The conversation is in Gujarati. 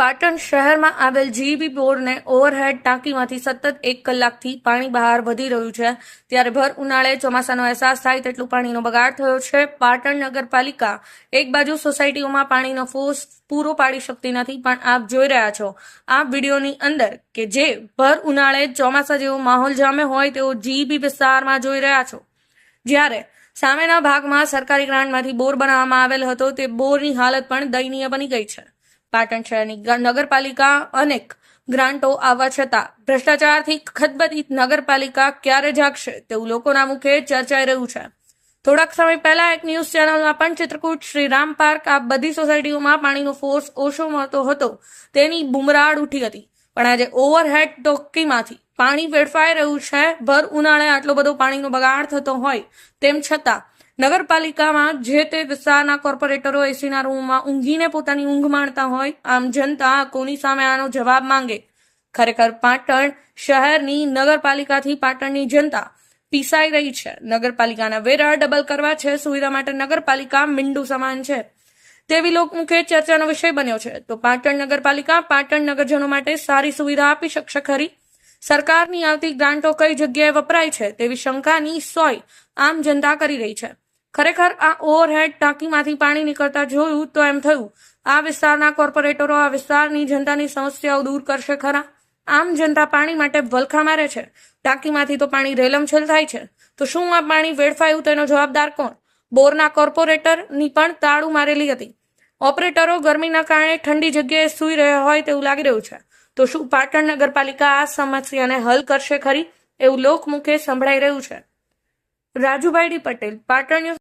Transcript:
પાટણ શહેરમાં આવેલ જીબી બોરને ઓવરહેડ ટાંકીમાંથી સતત 1 કલાકથી પાણી બહાર વધી રહ્યું છે, ત્યારે ભર ઉનાળે ચોમાસાનો અહેસાસ થાય તેટલું પાણીનો બગાડ થયો છે. પાટણ નગરપાલિકા એક બાજુ સોસાયટીઓમાં પાણીનો ફોર્સ પૂરો પાડી શકતી નથી, પણ આપ જોઈ રહ્યા છો આ વિડીયોની અંદર કે જે ભર ઉનાળે ચોમાસા જેવો માહોલ જામે હોય તેવો જીબી વિસ્તારમાં જોઈ રહ્યા છો. જ્યારે સામેના ભાગમાં સરકારી ગ્રાન્ટમાંથી બોર બનાવવામાં આવેલ હતો, તે બોરની હાલત પણ દયનીય બની ગઈ છે. પાટણ શહેરની નગરપાલિકા અનેક ગ્રાન્ટો આવવા છતાં ભ્રષ્ટાચારથી ખદબદી નગરપાલિકા ક્યારે જાગશે તેવું લોકોના મુખે ચર્ચાઈ રહ્યું છે. થોડાક સમય પહેલા એક ન્યૂઝ ચેનલમાં પણ ચિત્રકૂટ, શ્રીરામ પાર્ક આ બધી સોસાયટીઓમાં પાણીનો ફોર્સ ઓછો મળતો હતો તેની બુમરાડ ઉઠી હતી, પણ આજે ઓવરહેડ ટાંકીમાંથી પાણી વેડફાઈ રહ્યું છે. ભર ઉનાળે આટલો બધો પાણીનો બગાડ થતો હોય તેમ છતાં નગરપાલિકામાં જે તે વિસ્તારના કોર્પોરેટરો એસીના રૂમમાં ઊંઘીને પોતાની ઊંઘ માણતા હોય, આમ જનતા કોની સામે આનો જવાબ માંગે? ખરેખર પાટણ શહેરની નગરપાલિકાથી પાટણની જનતા પીસાઈ રહી છે. નગરપાલિકાના વેરા ડબલ કરવા છે, સુવિધા માટે નગરપાલિકા મીંડું સમાન છે તેવી લોકમુખે ચર્ચાનો વિષય બન્યો છે. તો પાટણ નગરપાલિકા પાટણ નગરજનો માટે સારી સુવિધા આપી શકશે ખરી? સરકારની આવતી ગ્રાન્ટો કઈ જગ્યાએ વપરાય છે તેવી શંકાની સોય આમ જનતા કરી રહી છે. ખરેખર આ ઓવરહેડ ટાંકીમાંથી પાણી નીકળતા જોયું તો એમ થયું આ વિસ્તારના કોર્પોરેટરો આ વિસ્તારની જનતાની સમસ્યાઓ દૂર કરશે ખરા? આમ જનતા પાણી માટે વલખા મારે છે. ટાંકીમાંથી તો પાણી રેલમછેલ થાય છે, તો શું આ પાણી વેડફાયું તેનો જવાબદાર કોણ? બોરના કોર્પોરેટરની પણ તાળું મારેલી હતી. ઓપરેટરો ગરમીના કારણે ઠંડી જગ્યાએ સૂઈ રહ્યા હોય તેવું લાગી રહ્યું છે. તો શું પાટણ નગરપાલિકા આ સમસ્યાને હલ કરશે ખરી? એવું લોકમુખે સંભળાઈ રહ્યું છે. Rajubhai D Patel, Patan news.